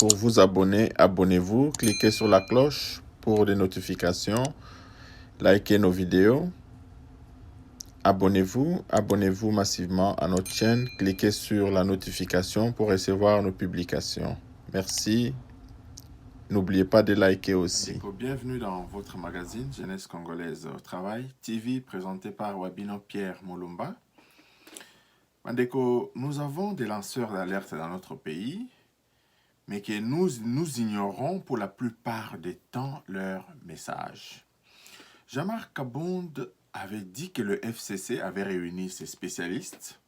Pour vous abonner, abonnez-vous, cliquez sur la cloche pour des notifications, likez nos vidéos. Abonnez-vous massivement à notre chaîne, cliquez sur la notification pour recevoir nos publications. Merci. N'oubliez pas de liker aussi. Bienvenue dans votre magazine Jeunesse Congolaise au Travail TV, présenté par Wabino Pierre Molumba. Bandeko, nous avons des lanceurs d'alerte dans notre pays, mais que nous ignorons pour la plupart des temps leur message. Jean-Marc Kabonde avait dit que le FCC avait réuni ses spécialistes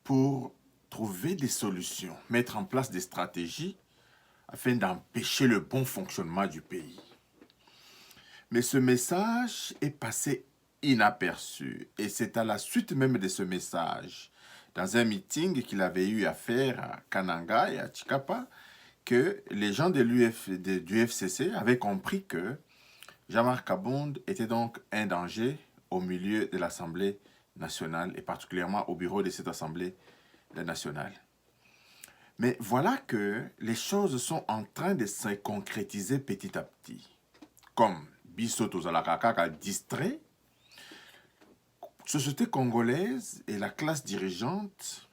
pour trouver des solutions, mettre en place des stratégies afin d'empêcher le bon fonctionnement du pays. Mais ce message est passé inaperçu. Et c'est à la suite même de ce message, dans un meeting qu'il avait eu à faire à Kananga et à Chikapa, que les gens du FCC avaient compris que Jean-Marc Kabonde était donc un danger au milieu de l'Assemblée nationale et particulièrement au bureau de cette Assemblée nationale. Mais voilà que les choses sont en train de se concrétiser petit à petit. Comme Bissot Ozalakaka distrait, société congolaise et la classe dirigeante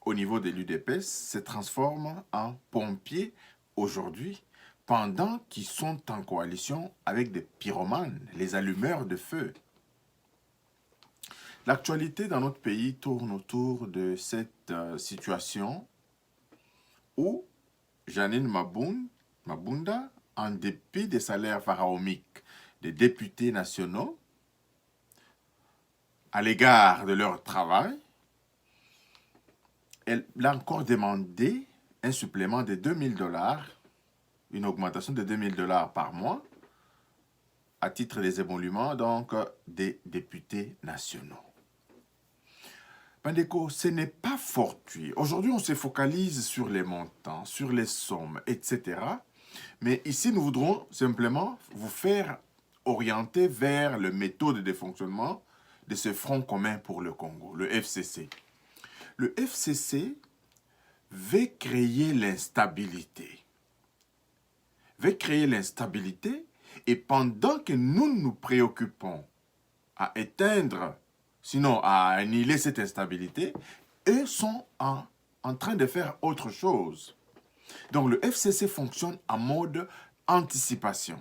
au niveau de l'UDPS se transforment en pompiers aujourd'hui pendant qu'ils sont en coalition avec des pyromanes, les allumeurs de feu. L'actualité dans notre pays tourne autour de cette situation où Janine Mabunda, en dépit des salaires pharaoniques des députés nationaux, à l'égard de leur travail, elle a encore demandé un supplément de 2000 $, une augmentation de 2000 $ par mois, à titre des émoluments donc des députés nationaux. Bandeko, ce n'est pas fortuit. Aujourd'hui, on se focalise sur les montants, sur les sommes, etc. Mais ici, nous voudrons simplement vous faire orienter vers le méthode de fonctionnement de ce Front commun pour le Congo, le FCC. Le FCC veut créer l'instabilité. Et pendant que nous nous préoccupons à éteindre, sinon à annihiler cette instabilité, eux sont en train de faire autre chose. Donc le FCC fonctionne en mode anticipation.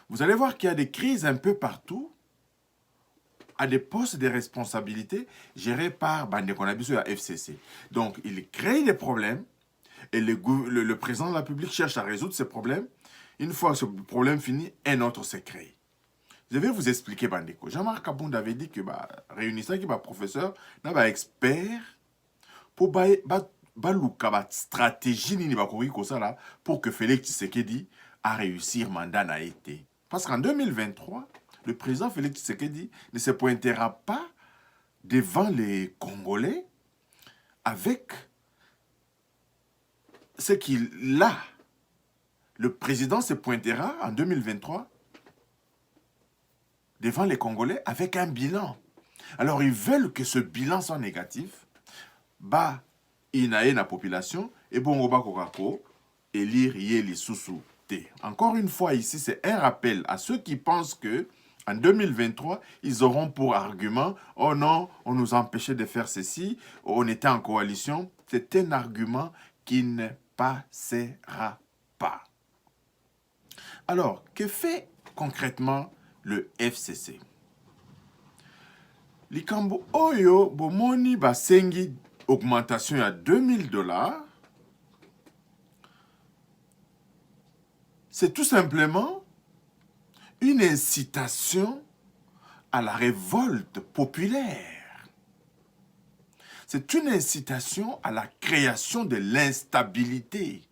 Vous allez voir qu'il y a des crises un peu partout, à des postes de responsabilité gérés par Bandekonabiso et la FCC. Donc il crée des problèmes et le président de la République cherche à résoudre ces problèmes. Une fois ce problème fini, un autre s'est créé. Je vais vous expliquer, Bandeko. Jean-Marc Kabonde avait dit que réunissant qui professeur, n'a expert pour baluka stratégie ni pour que Félix Tshisekedi a réussir mandat n'a été. Parce qu'en 2023, le président Félix Tshisekedi ne se pointera pas devant les Congolais avec ce qu'il a. Le président se pointera en 2023 devant les Congolais avec un bilan. Alors, ils veulent que ce bilan soit négatif. Inae la population et bon kokako élire Yeli Soussou T. Encore une fois, ici, c'est un rappel à ceux qui pensent que en 2023, ils auront pour argument « Oh non, on nous empêchait de faire ceci, on était en coalition ». C'est un argument qui ne passera pas. Alors, que fait concrètement le FCC? Likambo Oyo, Bomoni Basengi, augmentation à 2000 $, c'est tout simplement une incitation à la révolte populaire. C'est une incitation à la création de l'instabilité.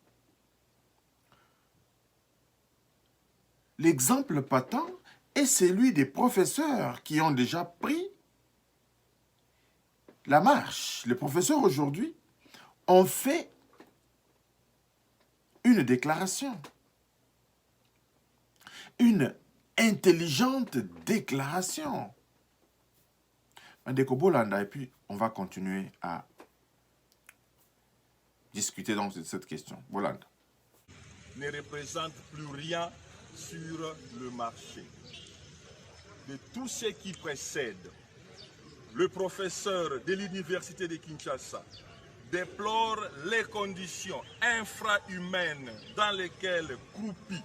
L'exemple patent est celui des professeurs qui ont déjà pris la marche. Les professeurs aujourd'hui ont fait une déclaration. Une intelligente déclaration. Et puis, on va continuer à discuter donc de cette question. Voilà. Ne représente plus rien sur le marché. De tout ce qui précède, le professeur de l'Université de Kinshasa déplore les conditions infrahumaines dans lesquelles croupit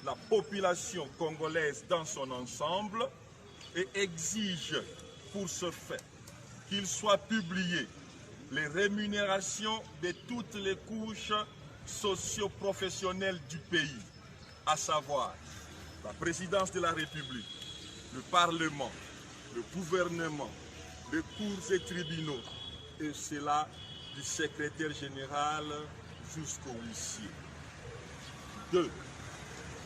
la population congolaise dans son ensemble et exige pour ce fait qu'il soit publié les rémunérations de toutes les couches socio-professionnelles du pays, à savoir la présidence de la République, le Parlement, le gouvernement, les cours et tribunaux, et cela du secrétaire général jusqu'au huissier. 2.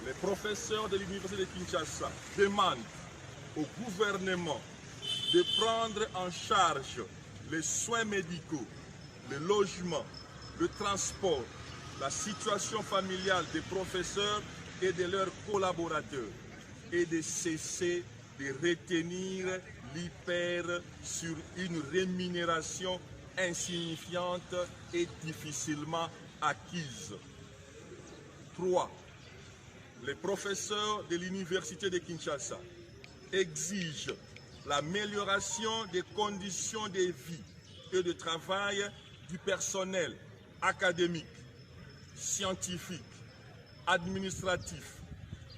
Les professeurs de l'Université de Kinshasa demandent au gouvernement de prendre en charge les soins médicaux, le logement, le transport, la situation familiale des professeurs et de leurs collaborateurs et de cesser de retenir l'IPER sur une rémunération insignifiante et difficilement acquise. 3. Les professeurs de l'Université de Kinshasa exigent l'amélioration des conditions de vie et de travail du personnel académique, scientifique, administratif,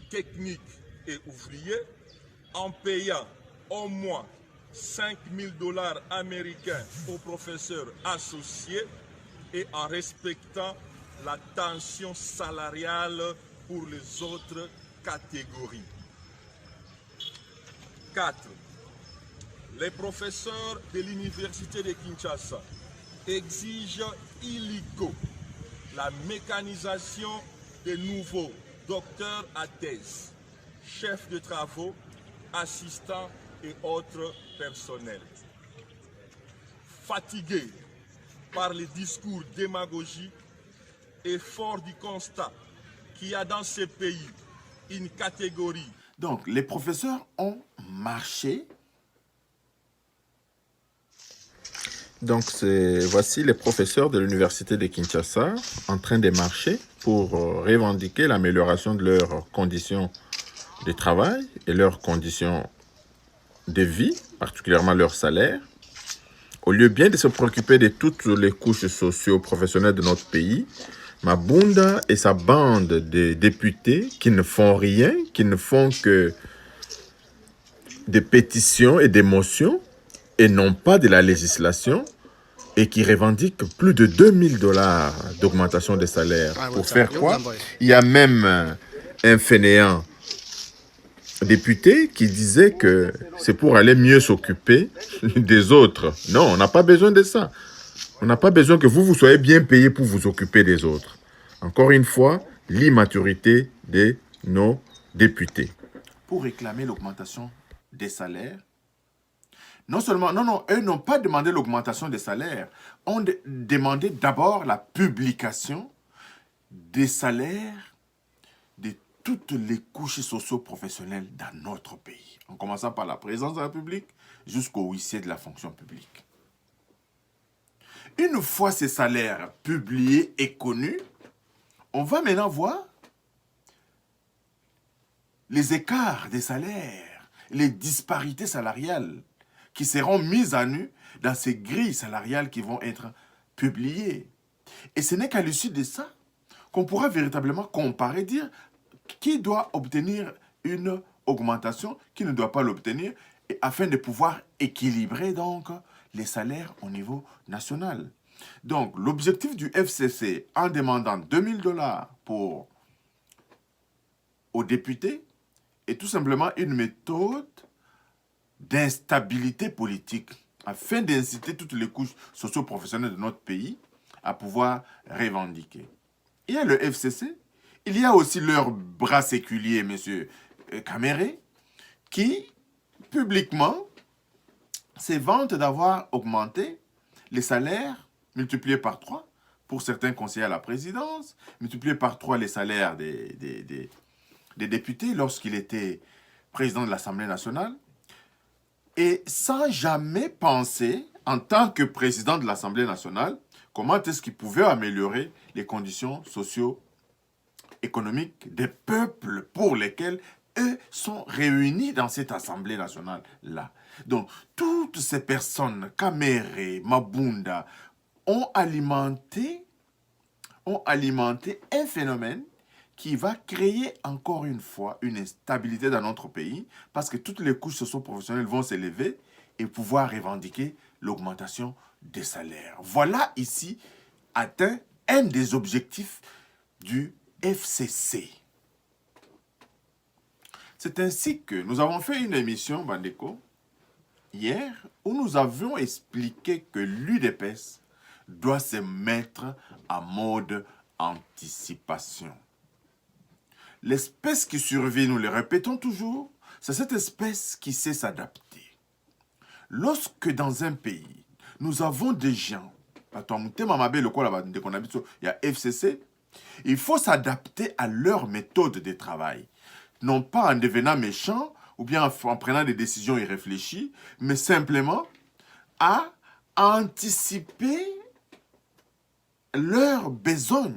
technique et ouvrier en payant au moins $5 000 américains aux professeurs associés et en respectant la tension salariale pour les autres catégories. 4. Les professeurs de l'Université de Kinshasa exigent illico la mécanisation des nouveaux docteurs à thèse, chefs de travaux, assistants et autres personnels. Fatigués par les discours démagogiques et fort du constat qu'il y a dans ce pays une catégorie. Donc, les professeurs ont marché. Donc, voici les professeurs de l'Université de Kinshasa en train de marcher pour revendiquer l'amélioration de leurs conditions de travail et leurs conditions de vie, particulièrement leur salaire. Au lieu bien de se préoccuper de toutes les couches socio-professionnelles de notre pays, Mabunda et sa bande de députés qui ne font rien, qui ne font que des pétitions et des motions et non pas de la législation et qui revendiquent plus de $2 000 d'augmentation des salaires. Pour faire quoi? Il y a même un fainéant député qui disait que c'est pour aller mieux s'occuper des autres. Non, on n'a pas besoin de ça. On n'a pas besoin que vous soyez bien payé pour vous occuper des autres. Encore une fois, l'immaturité de nos députés. Pour réclamer l'augmentation des salaires, non seulement, eux n'ont pas demandé l'augmentation des salaires, ont demandé d'abord la publication des salaires de toutes les couches socio-professionnelles dans notre pays, en commençant par la présidence de la République jusqu'au huissier de la fonction publique. Une fois ces salaires publiés et connus, on va maintenant voir les écarts des salaires, les disparités salariales qui seront mises à nu dans ces grilles salariales qui vont être publiées. Et ce n'est qu'à l'issue de ça qu'on pourra véritablement comparer, dire qui doit obtenir une augmentation, qui ne doit pas l'obtenir, afin de pouvoir équilibrer donc les salaires au niveau national. Donc, l'objectif du FCC en demandant $2 000 aux députés est tout simplement une méthode d'instabilité politique afin d'inciter toutes les couches socio-professionnelles de notre pays à pouvoir revendiquer. Il y a le FCC, il y a aussi leur bras séculier, M. Caméré, qui, publiquement, se vante d'avoir augmenté les salaires multipliés par 3 pour certains conseillers à la présidence, multipliés par 3 les salaires des députés lorsqu'il était président de l'Assemblée nationale, et sans jamais penser, en tant que président de l'Assemblée nationale, comment est-ce qu'ils pouvaient améliorer les conditions socio-économiques des peuples pour lesquels eux sont réunis dans cette Assemblée nationale-là. Donc, toutes ces personnes, Kamere, Mabunda, ont alimenté un phénomène qui va créer encore une fois une instabilité dans notre pays parce que toutes les couches socio-professionnelles vont s'élever et pouvoir revendiquer l'augmentation des salaires. Voilà ici atteint un des objectifs du FCC. C'est ainsi que nous avons fait une émission, Bandeko, hier, où nous avions expliqué que l'UDPS doit se mettre en mode anticipation. L'espèce qui survit, nous le répétons toujours, c'est cette espèce qui sait s'adapter. Lorsque dans un pays, nous avons des gens, il y a FCC, il faut s'adapter à leur méthode de travail. Non pas en devenant méchant ou bien en prenant des décisions irréfléchies, mais simplement à anticiper leurs besoins.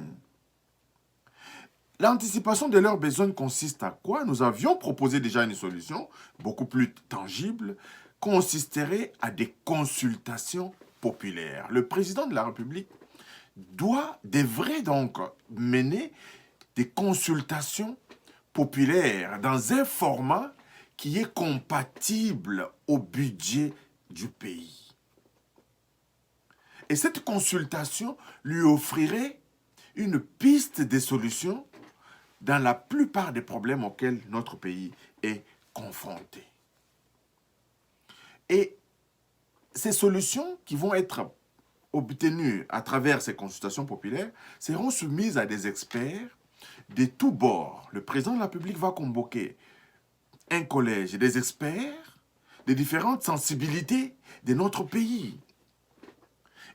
L'anticipation de leurs besoins consiste à quoi? Nous avions proposé déjà une solution beaucoup plus tangible, consisterait à des consultations populaires. Le président de la République devrait donc mener des consultations populaires dans un format qui est compatible au budget du pays. Et cette consultation lui offrirait une piste de solutions dans la plupart des problèmes auxquels notre pays est confronté. Et ces solutions qui vont être obtenues à travers ces consultations populaires seront soumises à des experts de tous bords. Le président de la République va convoquer un collège des experts de différentes sensibilités de notre pays.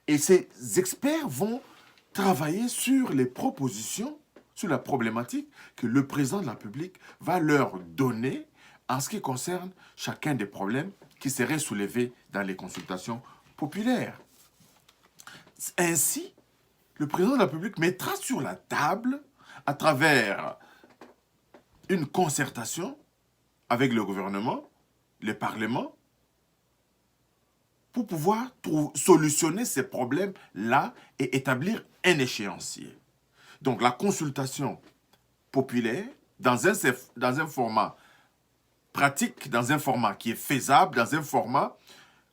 Et ces experts vont travailler sur les propositions, sur la problématique que le président de la République va leur donner en ce qui concerne chacun des problèmes qui seraient soulevés dans les consultations populaires. Ainsi, le président de la République mettra sur la table, à travers une concertation avec le gouvernement, le Parlement, pour pouvoir solutionner ces problèmes-là et établir un échéancier. Donc la consultation populaire, dans un format pratique, dans un format qui est faisable, dans un format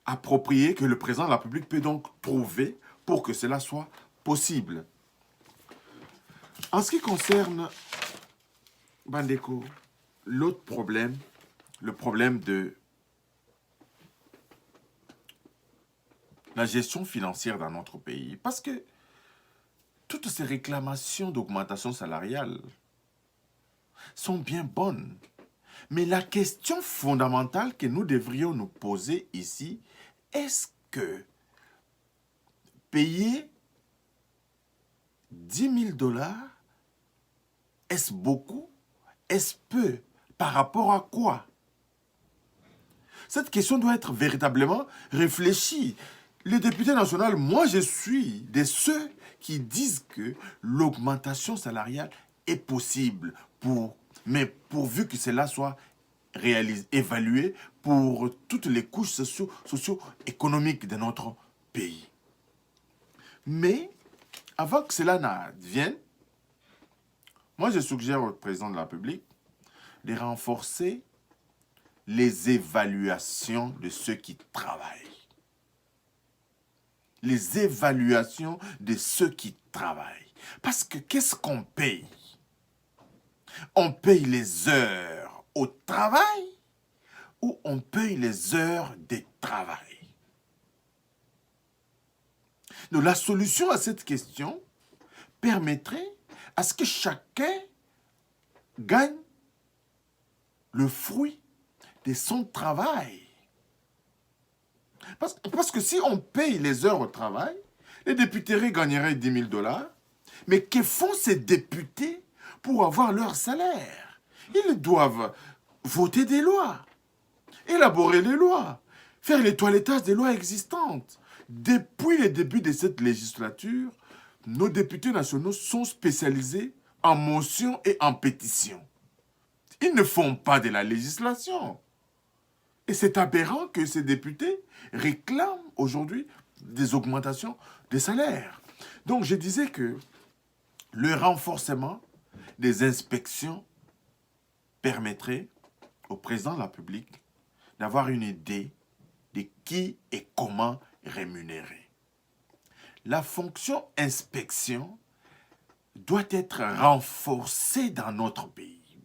approprié que le président de la République peut donc trouver pour que cela soit possible. En ce qui concerne, Bandeko, l'autre problème, le problème de la gestion financière dans notre pays, parce que toutes ces réclamations d'augmentation salariale sont bien bonnes. Mais la question fondamentale que nous devrions nous poser ici, est-ce que payer 10 000 $, est-ce beaucoup? Est-ce peu? Par rapport à quoi? Cette question doit être véritablement réfléchie. Les députés nationaux, moi je suis de ceux qui disent que l'augmentation salariale est possible, mais pourvu que cela soit évalué pour toutes les couches socio-économiques de notre pays. Mais avant que cela n'advienne, moi je suggère au président de la République de renforcer les évaluations de ceux qui travaillent. Les évaluations de ceux qui travaillent. Parce que qu'est-ce qu'on paye? On paye les heures au travail ou on paye les heures de travail? Donc la solution à cette question permettrait à ce que chacun gagne le fruit de son travail. Parce que si on paye les heures au travail, les députés gagneraient 10 000 $. Mais que font ces députés pour avoir leur salaire? Ils doivent voter des lois, élaborer des lois, faire les toilettages des lois existantes, Depuis le début de cette législature, nos députés nationaux sont spécialisés en motion et en pétition. Ils ne font pas de la législation. Et c'est aberrant que ces députés réclament aujourd'hui des augmentations des salaires. Donc je disais que le renforcement des inspections permettrait au président de la République d'avoir une idée de qui et comment rémunérer. La fonction inspection doit être renforcée dans notre pays,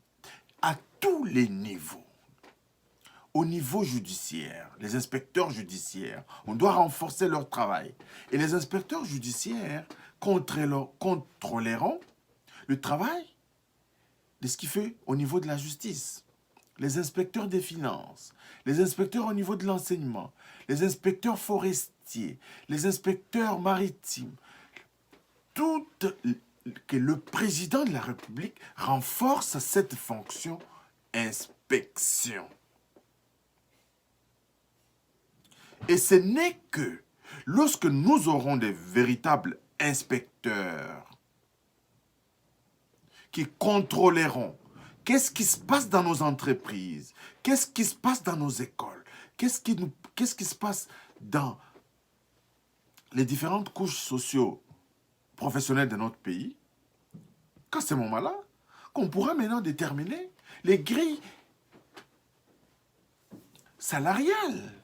à tous les niveaux. Au niveau judiciaire, les inspecteurs judiciaires, on doit renforcer leur travail. Et les inspecteurs judiciaires contrôleront le travail de ce qui fait au niveau de la justice. Les inspecteurs des finances, les inspecteurs au niveau de l'enseignement, les inspecteurs forestiers, les inspecteurs maritimes, que le président de la République renforce cette fonction inspection. Et ce n'est que lorsque nous aurons des véritables inspecteurs qui contrôleront qu'est-ce qui se passe dans nos entreprises, qu'est-ce qui se passe dans nos écoles, qu'est-ce qui se passe dans les différentes couches socio-professionnelles de notre pays, qu'à ce moment-là, qu'on pourra maintenant déterminer les grilles salariales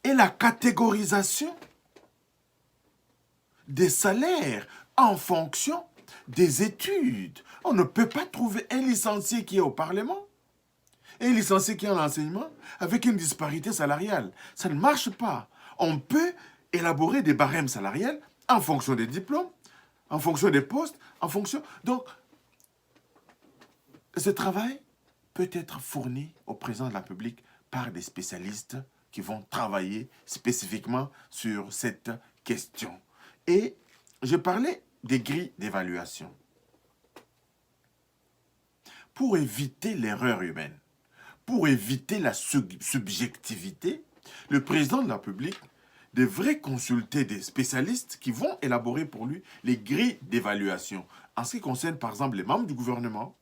et la catégorisation des salaires en fonction des études. On ne peut pas trouver un licencié qui est au Parlement et un licencié qui est en enseignement avec une disparité salariale. Ça ne marche pas. On peut élaborer des barèmes salariales en fonction des diplômes, en fonction des postes, en fonction... Donc, ce travail peut être fourni au président de la République par des spécialistes qui vont travailler spécifiquement sur cette question. Et je parlais des grilles d'évaluation. Pour éviter l'erreur humaine, pour éviter la subjectivité, le président de la République devrait consulter des spécialistes qui vont élaborer pour lui les grilles d'évaluation. En ce qui concerne par exemple les membres du gouvernement,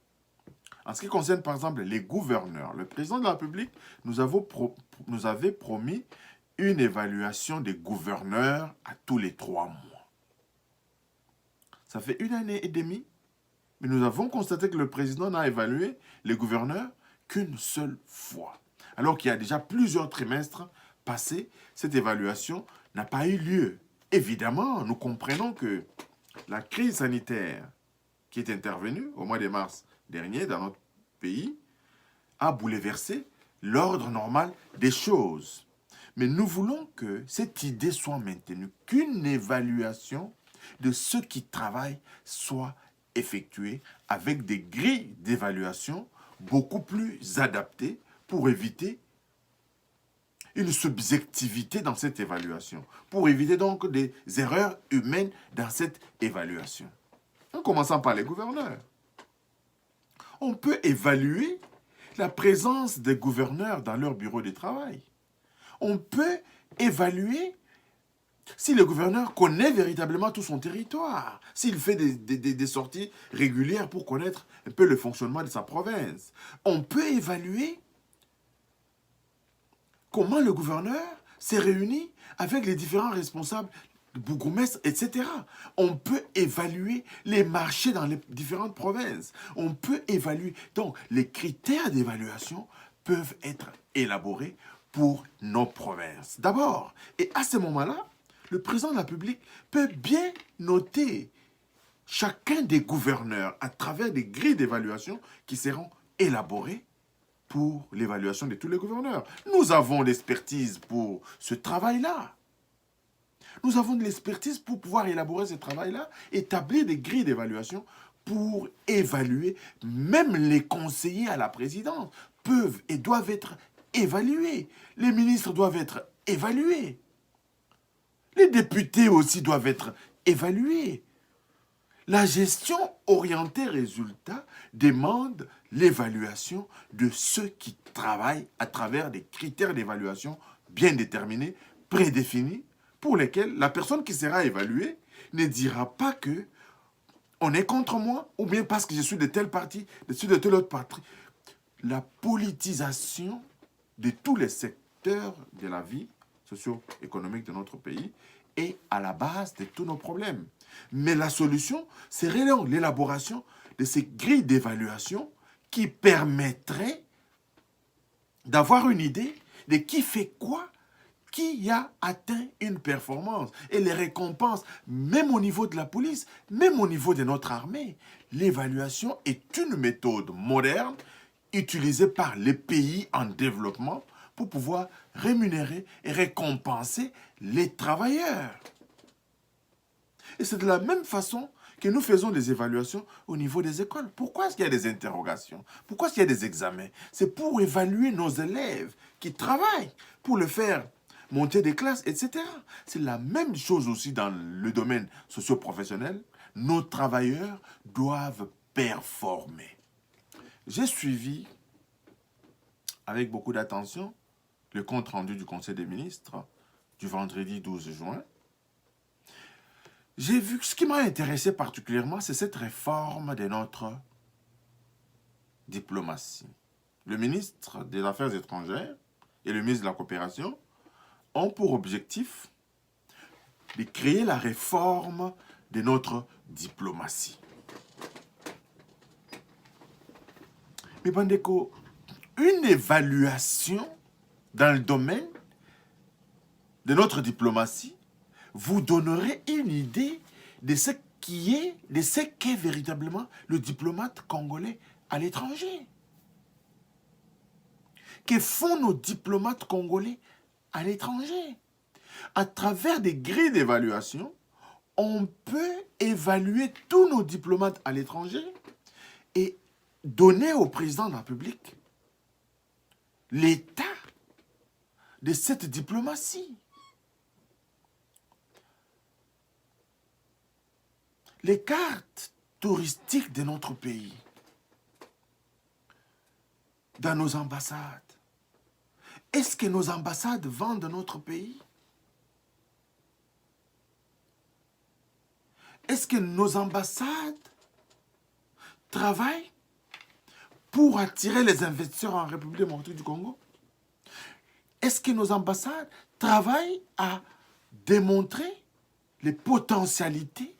en ce qui concerne par exemple les gouverneurs, le président de la République nous avait promis une évaluation des gouverneurs à tous les 3 mois. Ça fait 1 année et demie, mais nous avons constaté que le président n'a évalué les gouverneurs qu'une seule fois. Alors qu'il y a déjà plusieurs trimestres passés, cette évaluation n'a pas eu lieu. Évidemment, nous comprenons que la crise sanitaire qui est intervenue au mois de mars dernier dans notre pays a bouleversé l'ordre normal des choses. Mais nous voulons que cette idée soit maintenue, qu'une évaluation de ceux qui travaillent soit effectuée avec des grilles d'évaluation beaucoup plus adaptées pour éviter une subjectivité dans cette évaluation, pour éviter donc des erreurs humaines dans cette évaluation. En commençant par les gouverneurs. On peut évaluer la présence des gouverneurs dans leur bureau de travail. On peut évaluer si le gouverneur connaît véritablement tout son territoire, s'il fait des sorties régulières pour connaître un peu le fonctionnement de sa province. On peut évaluer comment le gouverneur s'est réuni avec les différents responsables, bourgmestres, etc. On peut évaluer les marchés dans les différentes provinces. On peut évaluer. Donc, les critères d'évaluation peuvent être élaborés pour nos provinces. D'abord, et à ce moment-là, le président de la République peut bien noter chacun des gouverneurs à travers des grilles d'évaluation qui seront élaborées pour l'évaluation de tous les gouverneurs. Nous avons l'expertise pour ce travail-là. Nous avons de l'expertise pour pouvoir élaborer ce travail-là, établir des grilles d'évaluation pour évaluer. Même les conseillers à la présidence peuvent et doivent être évalués. Les ministres doivent être évalués. Les députés aussi doivent être évalués. La gestion orientée résultat demande l'évaluation de ceux qui travaillent à travers des critères d'évaluation bien déterminés prédéfinis pour lesquels la personne qui sera évaluée ne dira pas que on est contre moi ou bien parce que je suis de tel parti, je suis de tel autre parti. La politisation de tous les secteurs de la vie socio-économique de notre pays est à la base de tous nos problèmes. Mais la solution serait l'élaboration de ces grilles d'évaluation qui permettraient d'avoir une idée de qui fait quoi, qui a atteint une performance et les récompenses, même au niveau de la police, même au niveau de notre armée. L'évaluation est une méthode moderne utilisée par les pays en développement pour pouvoir rémunérer et récompenser les travailleurs. Et c'est de la même façon que nous faisons des évaluations au niveau des écoles. Pourquoi est-ce qu'il y a des interrogations? Pourquoi est-ce qu'il y a des examens? C'est pour évaluer nos élèves qui travaillent, pour le faire monter des classes, etc. C'est la même chose aussi dans le domaine socio-professionnel. Nos travailleurs doivent performer. J'ai suivi avec beaucoup d'attention le compte-rendu du Conseil des ministres du vendredi 12 juin. J'ai vu que ce qui m'a intéressé particulièrement, c'est cette réforme de notre diplomatie. Le ministre des Affaires étrangères et le ministre de la Coopération ont pour objectif de créer la réforme de notre diplomatie. Mais Bandeko, une évaluation dans le domaine de notre diplomatie vous donnerait une idée de ce qu'est véritablement le diplomate congolais à l'étranger. Que font nos diplomates congolais à l'étranger? À travers des grilles d'évaluation, on peut évaluer tous nos diplomates à l'étranger et donner au président de la République l'état de cette diplomatie. Les cartes touristiques de notre pays, dans nos ambassades. Est-ce que nos ambassades vendent notre pays? Est-ce que nos ambassades travaillent pour attirer les investisseurs en République démocratique du Congo? Est-ce que nos ambassades travaillent à démontrer les potentialités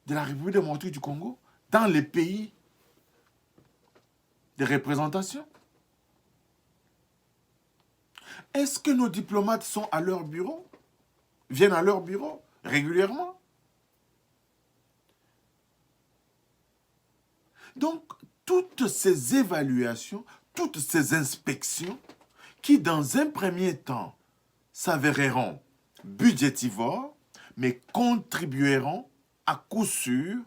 de la République démocratique du Congo dans les pays de représentation? Est-ce que nos diplomates sont à leur bureau, viennent à leur bureau régulièrement? Donc, toutes ces évaluations, toutes ces inspections, qui dans un premier temps s'avéreront budgétivores, mais contribueront à coup sûr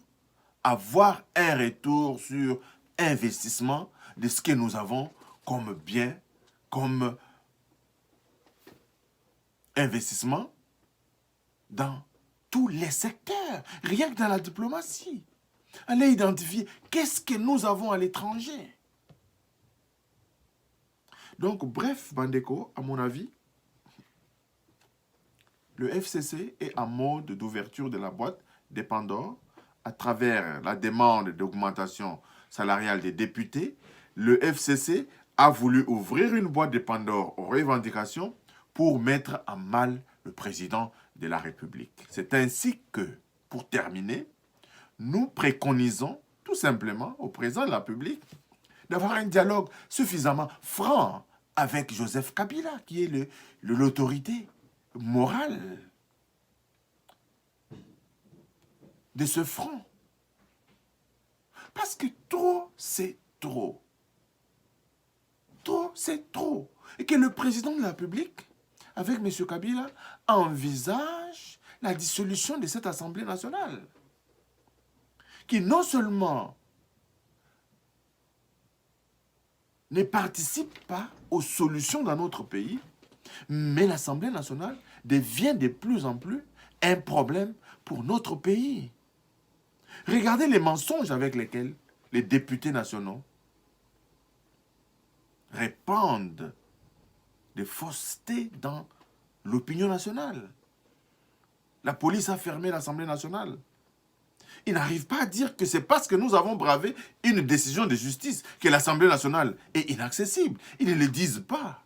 à voir un retour sur investissement de ce que nous avons comme bien, comme investissement dans tous les secteurs, rien que dans la diplomatie. Allez identifier qu'est-ce que nous avons à l'étranger. Donc, bref, Bandeko, à mon avis, le FCC est en mode d'ouverture de la boîte des Pandore à travers la demande d'augmentation salariale des députés. Le FCC a voulu ouvrir une boîte de Pandore aux revendications pour mettre à mal le président de la République. C'est ainsi que, pour terminer, nous préconisons tout simplement au président de la République d'avoir un dialogue suffisamment franc avec Joseph Kabila, qui est l'autorité morale de ce front. Parce que trop, c'est trop. Trop, c'est trop. Et que le président de la République, avec M. Kabila, envisage la dissolution de cette Assemblée nationale, qui non seulement ne participe pas aux solutions dans notre pays, mais l'Assemblée nationale devient de plus en plus un problème pour notre pays. Regardez les mensonges avec lesquels les députés nationaux répandent des faussetés dans l'opinion nationale. La police a fermé l'Assemblée nationale. Ils n'arrivent pas à dire que c'est parce que nous avons bravé une décision de justice que l'Assemblée nationale est inaccessible. Ils ne le disent pas.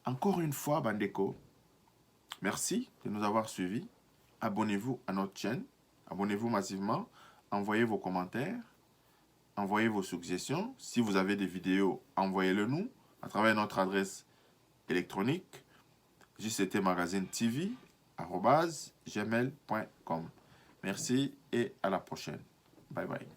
Encore une fois, Bandeko, merci de nous avoir suivis. Abonnez-vous à notre chaîne. Abonnez-vous massivement. Envoyez vos commentaires. Envoyez vos suggestions. Si vous avez des vidéos, envoyez-le nous à travers notre adresse électronique jctmagazinetv@gmail.com. Merci et à la prochaine. Bye bye.